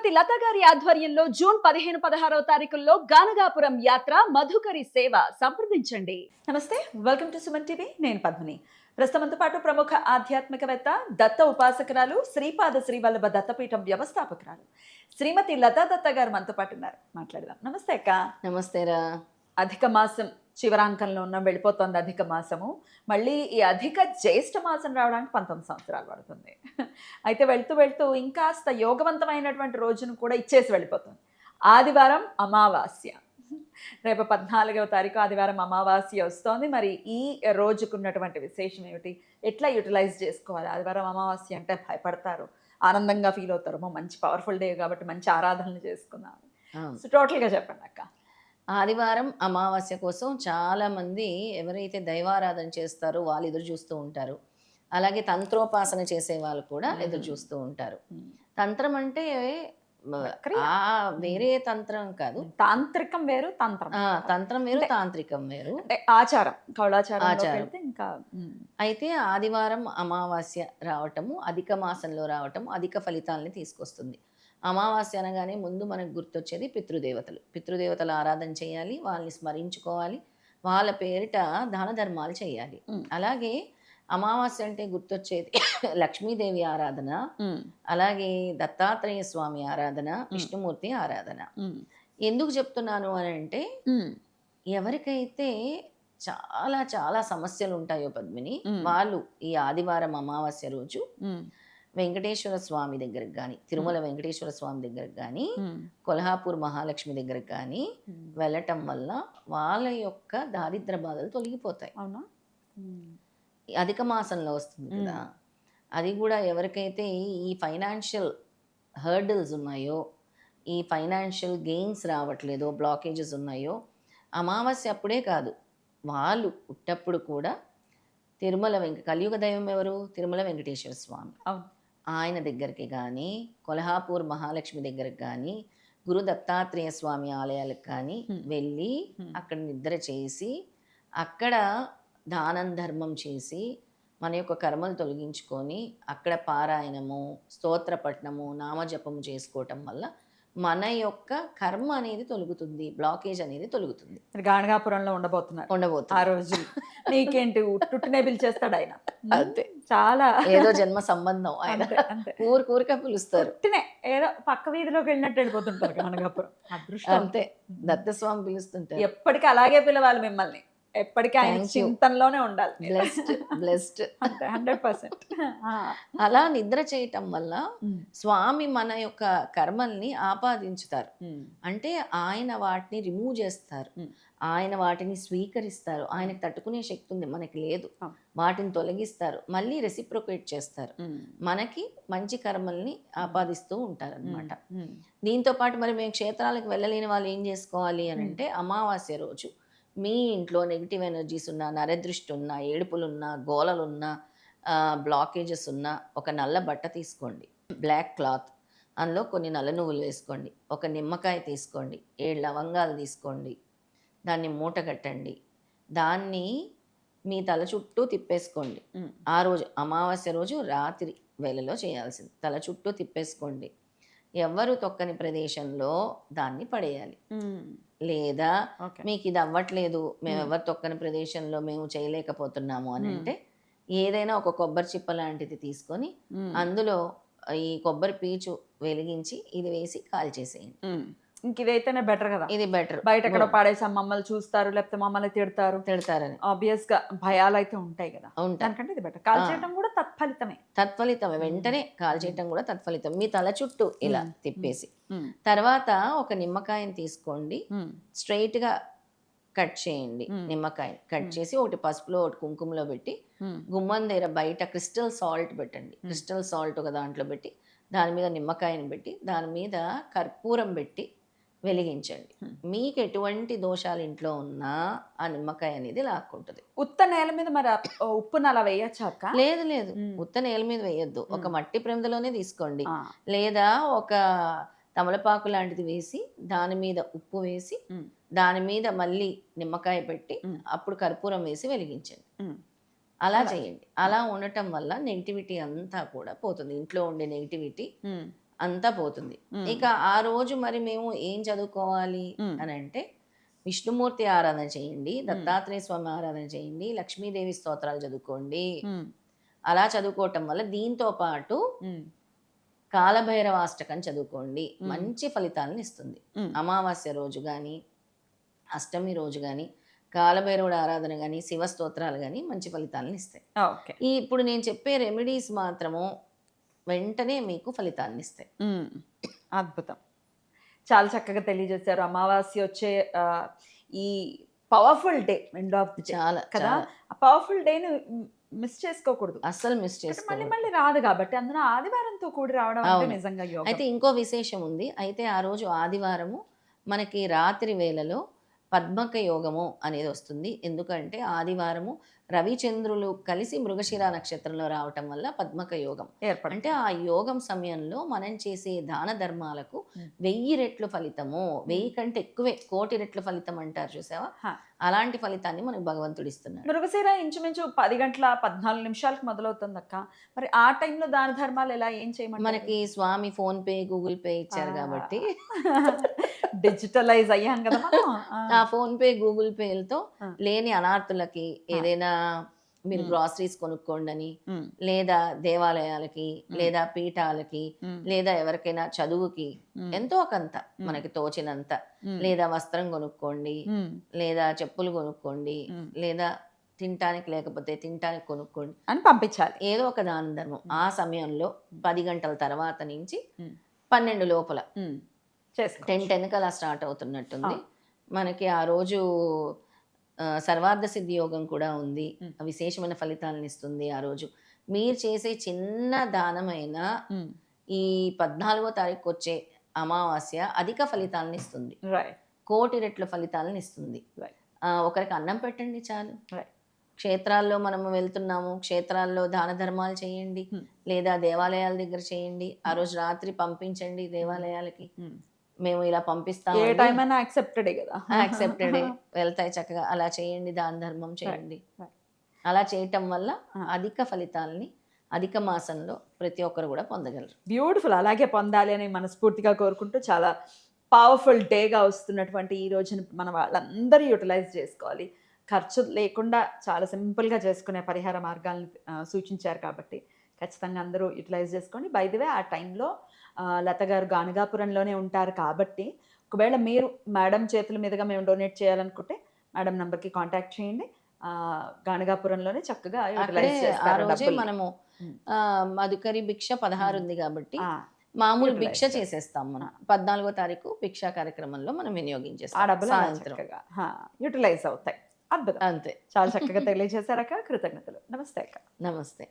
శ్రీమతి లత గారి ఆధ్వర్యంలో జూన్ 15-16వ తారీఖుల్లో గానగాపురం యాత్ర మధుకరి సేవ సంప్రదించండి. నమస్తే, వెల్కమ్ టు సుమన్ టీవీ. నేను పద్మిని. ప్రస్తుతంతో పాటు ప్రముఖ ఆధ్యాత్మికవేత్త, దత్త ఉపాసకురాలు, శ్రీపాద శ్రీవల్లభ దత్తపీఠం వ్యవస్థాపకురాలు శ్రీమతి లతా దత్త గారు మనతో పాటు ఉన్నారు. మాట్లాడదాం. నమస్తే అక్క. నమస్తేరా. అధిక మాసం చివరాంకంలో ఉన్న వెళ్ళిపోతుంది అధిక మాసము. మళ్ళీ ఈ అధిక జ్యేష్ఠ మాసం రావడానికి 19 సంవత్సరాలు పడుతుంది. అయితే వెళ్తూ వెళ్తూ ఇంకాస్త యోగవంతమైనటువంటి రోజును కూడా ఇచ్చేసి వెళ్ళిపోతుంది. ఆదివారం అమావాస్య. రేపు 14వ తారీఖు ఆదివారం అమావాస్య వస్తోంది. మరి ఈ రోజుకున్నటువంటి విశేషం ఏమిటి, ఎట్లా యూటిలైజ్ చేసుకోవాలి? ఆదివారం అమావాస్య అంటే భయపడతారు, ఆనందంగా ఫీల్ అవుతారు. మంచి పవర్ఫుల్ డే కాబట్టి మంచి ఆరాధనలు చేసుకుందాం. సో టోటల్గా చెప్పండి అక్క. ఆదివారం అమావాస్య కోసం చాలామంది ఎవరైతే దైవారాధన చేస్తారో వాళ్ళు ఎదురు చూస్తూ ఉంటారు. అలాగే తంత్రోపాసన చేసే వాళ్ళు కూడా ఎదురు చూస్తూ ఉంటారు. తంత్రం అంటే వేరే తంత్రం కాదు, తాంత్రికం వేరు, తంత్రం వేరు, తాంత్రికం వేరు. ఆచారం, కౌలాచారం. ఇంకా అయితే ఆదివారం అమావాస్య రావటము, అధిక మాసంలో రావటము అధిక ఫలితాలని తీసుకొస్తుంది. అమావాస్య అనగానే ముందు మనకు గుర్తొచ్చేది పితృదేవతల ఆరాధన చేయాలి, వాళ్ళని స్మరించుకోవాలి, వాళ్ళ పేరిట దాన ధర్మాలు చేయాలి. అలాగే అమావాస్య అంటే గుర్తొచ్చేది లక్ష్మీదేవి ఆరాధన, అలాగే దత్తాత్రేయ స్వామి ఆరాధన, విష్ణుమూర్తి ఆరాధన. ఎందుకు చెప్తున్నాను అని అంటే, ఎవరికైతే చాలా చాలా సమస్యలు ఉంటాయో పద్మిని, వాళ్ళు ఈ ఆదివారం అమావాస్య రోజు వెంకటేశ్వర స్వామి దగ్గరకు కానీ, తిరుమల వెంకటేశ్వర స్వామి దగ్గరకు కానీ, కొల్హాపూర్ మహాలక్ష్మి దగ్గరకు కానీ వెళ్ళటం వల్ల వాళ్ళ యొక్క దారిద్ర బాధలు తొలగిపోతాయి. అవునా? అధిక మాసంలో వస్తుంది కదా. అది కూడా ఎవరికైతే ఈ ఫైనాన్షియల్ హర్డిల్స్ ఉన్నాయో, ఈ ఫైనాన్షియల్ గెయిన్స్ రావట్లేదో, బ్లాకేజెస్ ఉన్నాయో, అమావాస్య అప్పుడే కాదు, వాళ్ళు పుట్టప్పుడు కూడా కలియుగ దైవం ఎవరు? తిరుమల వెంకటేశ్వర స్వామి. ఆయన దగ్గరికి కానీ, కొల్హాపూర్ మహాలక్ష్మి దగ్గరికి కానీ, గురు దత్తాత్రేయ స్వామి ఆలయాలకు కానీ వెళ్ళి అక్కడ నిద్ర చేసి, అక్కడ దానం ధర్మం చేసి, మన యొక్క కర్మలు తొలగించుకొని, అక్కడ పారాయణము, స్తోత్రపఠనము, నామజపము చేసుకోవటం వల్ల మన యొక్క కర్మ అనేది తొలుగుతుంది, బ్లాకేజ్ అనేది తొలుగుతుంది. గాణగాపురంలో ఉండబోతున్నారు ఆ రోజు. నీకేంటి టుట్టునే పిలిచేస్తాడు ఆయన. అంతే, చాలా ఏదో జన్మ సంబంధం. ఆయన ఊరికూరిక పిలుస్తారు, ఏదో పక్క వీధిలోకి వెళ్ళినట్టు వెళ్ళిపోతుంటారు గాణగాపురం. అదృష్టం. అంతే, దత్తస్వామి పిలుస్తుంటారు. ఎప్పటికీ అలాగే పిలవాలి మిమ్మల్ని, ఎప్పటికీ ఆయన చింతనలోనే ఉండాలి. బ్లెస్డ్ 100%. అలా నిద్ర చేయటం వల్ల స్వామి మన యొక్క కర్మల్ని ఆపాదించుతారు. అంటే ఆయన వాటిని రిమూవ్ చేస్తారు, ఆయన వాటిని స్వీకరిస్తారు. ఆయనకు తట్టుకునే శక్తి ఉంది, మనకి లేదు. వాటిని తొలగిస్తారు, మళ్ళీ రెసిప్రొకేట్ చేస్తారు, మనకి మంచి కర్మల్ని ఆపాదిస్తూ ఉంటారు అనమాట. దీంతో పాటు మరి మేము క్షేత్రాలకు వెళ్ళలేని వాళ్ళు ఏం చేసుకోవాలి అని అంటే, అమావాస్య రోజు మీ ఇంట్లో నెగిటివ్ ఎనర్జీస్ ఉన్నా, నరదృష్టి ఉన్నా, ఏడుపులున్నా, గోలలున్నా, బ్లాకేజెస్ ఉన్నా, ఒక నల్ల బట్ట తీసుకోండి, బ్లాక్ క్లాత్, అందులో కొన్ని నల్ల నువ్వులు వేసుకోండి, ఒక నిమ్మకాయ తీసుకోండి, 7 లవంగాలు తీసుకోండి, దాన్ని మూట కట్టండి, దాన్ని మీ తల చుట్టూ తిప్పేసుకోండి. ఆ రోజు అమావాస్య రోజు రాత్రి వేళలో చేయాల్సింది. తల చుట్టూ తిప్పేసుకోండి, ఎవ్వరు తొక్కని ప్రదేశంలో దాన్ని పడేయాలి. లేదా మీకు ఇది అవ్వట్లేదు, మేము ఎవరు తొక్కని ప్రదేశంలో మేము చేయలేకపోతున్నాము అని అంటే, ఏదైనా ఒక కొబ్బరి చిప్ప లాంటిది తీసుకొని అందులో ఈ కొబ్బరి పీచు వెలిగించి ఇది వేసి కాల్చేసేయండి. ఇంక ఇదైతేనే బెటర్ కదా. ఇది బెటర్. బయట ఎక్కడ పాడేసాం, మమ్మల్ని చూస్తారు, లేకపోతే మమ్మల్ని తిడతారని ఆబ్వియస్ గా భయాలు అయితే ఉంటాయి కదా. దానికంటే ఇది బెటర్. కాల్చేయటం కూడా తత్ఫలితమే. వెంటనే కాల్చేయటం కూడా తత్ఫలితం. మీ తల చుట్టూ ఇలా తిప్పేసి, తర్వాత ఒక నిమ్మకాయని తీసుకోండి, స్ట్రైట్ గా కట్ చేయండి. నిమ్మకాయ కట్ చేసి ఒకటి పసుపులో ఒకటి కుంకుమలో పెట్టి, గుమ్మం దగ్గర బయట క్రిస్టల్ సాల్ట్ పెట్టండి. క్రిస్టల్ సాల్ట్ ఒక దాంట్లో పెట్టి, దాని మీద నిమ్మకాయని పెట్టి, దాని మీద కర్పూరం పెట్టి వెలిగించండి. మీకు ఎటువంటి దోషాలు ఇంట్లో ఉన్నా ఆ నిమ్మకాయ అనేది లాక్కుంటుంది. ఉత్త నేల మీద మరి ఉప్పును అలా వేయచ్చాక? లేదు, ఉత్త నేల మీద వేయొద్దు. ఒక మట్టి ప్రమిదలోనే తీసుకోండి, లేదా ఒక తమలపాకు లాంటిది వేసి, దాని మీద ఉప్పు వేసి, దాని మీద మళ్ళీ నిమ్మకాయ పెట్టి, అప్పుడు కర్పూరం వేసి వెలిగించండి. అలా చేయండి. అలా ఉండటం వల్ల నెగిటివిటీ అంతా కూడా పోతుంది. ఇంట్లో ఉండే నెగిటివిటీ అంతా పోతుంది. ఇక ఆ రోజు మరి మేము ఏం చదువుకోవాలి అని అంటే విష్ణుమూర్తి ఆరాధన చేయండి, దత్తాత్రేయ స్వామి ఆరాధన చేయండి, లక్ష్మీదేవి స్తోత్రాలు చదువుకోండి. అలా చదువుకోవటం వల్ల దీంతో పాటు కాలభైరవ అష్టకం చదువుకోండి, మంచి ఫలితాలను ఇస్తుంది. అమావాస్య రోజు కానీ అష్టమి రోజు కానీ కాలభైరవుడు ఆరాధన కానీ శివ స్తోత్రాలు కానీ మంచి ఫలితాలను ఇస్తాయి. ఓకే. ఇప్పుడు నేను చెప్పే రెమెడీస్ మాత్రము వెంటనే మీకు ఫలితాన్ని ఇస్తాయి. అద్భుతం. చాలా చక్కగా తెలియజేశారు. అమావాస్య వచ్చే ఈ powerful day, end of the చాలా కదా, ఆ పవర్ఫుల్ డేని మిస్ చేసుకోకూడదు. అస్సలు మిస్ మళ్ళీ చేసుకోవాలి. మళ్ళీ రాదు కాబట్టి అందులో ఆదివారంతో కూడి రావడం అంటే అవును. నిజంగా యోగం. అయితే ఇంకో విశేషం ఉంది. అయితే ఆ రోజు ఆదివారము మనకి రాత్రి వేళలో పద్మక యోగము అనేది వస్తుంది. ఎందుకంటే ఆదివారము రవిచంద్రులు కలిసి మృగశిర నక్షత్రంలో రావటం వల్ల పద్మక యోగం ఏర్పడు. అంటే ఆ యోగం సమయంలో మనం చేసే దాన ధర్మాలకు 1000 రెట్లు ఫలితము, 1000 కంటే ఎక్కువే, 1,000,000 రెట్లు ఫలితం అంటారు చూసావా, హా. అలాంటి ఫలితాన్ని మనకు భగవంతుడు ఇస్తున్నాడు. మృగశిర ఇంచుమించు 10 గంటల 14 నిమిషాలకు మొదలవుతుంది అక్క. మరి ఆ టైంలో దాన ధర్మాలు ఎలా, ఏం చేయమంటారు? మనకి స్వామి ఫోన్ పే, గూగుల్ పే ఇచ్చారు కాబట్టి డిజిటలైజ్ అయ్యాం కదా మనం. ఆ ఫోన్ పే, గూగుల్ పేలతో లేని అనాథులకి ఏదైనా మీరు గ్రాసరీస్ కొనుక్కోండి అని, లేదా దేవాలయాలకి, లేదా పీఠాలకి, లేదా ఎవరికైనా చదువుకి ఎంతో కొంత మనకి తోచినంత, లేదా వస్త్రం కొనుక్కోండి, లేదా చెప్పులు కొనుక్కోండి, లేదా తినటానికి లేకపోతే తినటానికి కొనుక్కోండి అని పంపించాలి. ఏదో ఒక దాన ధర్మం ఆ సమయంలో 10 గంటల తర్వాత నుంచి 12 లోపల, 10 అలా స్టార్ట్ అవుతున్నట్టుంది మనకి. ఆ రోజు సర్వార్థ సిద్ధి యోగం కూడా ఉంది, విశేషమైన ఫలితాలను ఇస్తుంది. ఆ రోజు మీరు చేసే చిన్న దానమైన ఈ 14వ తారీఖు వచ్చే అమావాస్య అధిక ఫలితాలను ఇస్తుంది, 1,000,000 రెట్ల ఫలితాలను ఇస్తుంది. ఒకరికి అన్నం పెట్టండి చాలు. క్షేత్రాల్లో మనము వెళ్తున్నాము, క్షేత్రాల్లో దాన ధర్మాలు చేయండి, లేదా దేవాలయాల దగ్గర చేయండి. ఆ రోజు రాత్రి పంపించండి దేవాలయాలకి, మేము ఇలా పంపిస్తాము, ఏ టైం అయినా యాక్సెప్టెడే కదా, యాక్సెప్టెడ్ వెళ్తాయి చక్కగా. అలా చేయండి, దాన ధర్మం చేయండి. అలా చేయటం వల్ల అధిక ఫలితాలని అధిక మాసంలో ప్రతి ఒక్కరు కూడా పొందగలరు. బ్యూటిఫుల్. అలాగే పొందాలి అని మనస్ఫూర్తిగా కోరుకుంటూ, చాలా పవర్ఫుల్ డేగా వస్తున్నటువంటి ఈ రోజున మన వాళ్ళందరూ యూటిలైజ్ చేసుకోవాలి. ఖర్చు లేకుండా చాలా సింపుల్గా చేసుకునే పరిహార మార్గాలను సూచించారు కాబట్టి ఖచ్చితంగా అందరూ యూటిలైజ్ చేసుకోండి. బై ది వే, ఆ టైంలో లత గారు గానగాపురంలోనే ఉంటారు కాబట్టి ఒకవేళ మీరు మేడం చేతుల మీదుగా మేము డొనేట్ చేయాలనుకుంటే మేడం నంబర్కి కాంటాక్ట్ చేయండి. గానగాపురంలోనే చక్కగా యూటిలైజ్ ఆ చేస్తారు రోజే డబ్బుల్ని. మనము మధుకరి భిక్ష 16 ఉంది కాబట్టి మామూలు భిక్ష చేసేస్తాం మనం. 14వ తారీఖు భిక్షా కార్యక్రమంలో మనం ఆ వినియోగించేస్తాం డబ్బులు అలా సాయంత్రం. చక్కగా యూటిలైజ్ అవుతాయి. అద్భుతం. అంతే. చాలా చక్కగా తెలియజేశారక్క. కృతజ్ఞతలు. నమస్తే అక్క. నమస్తే.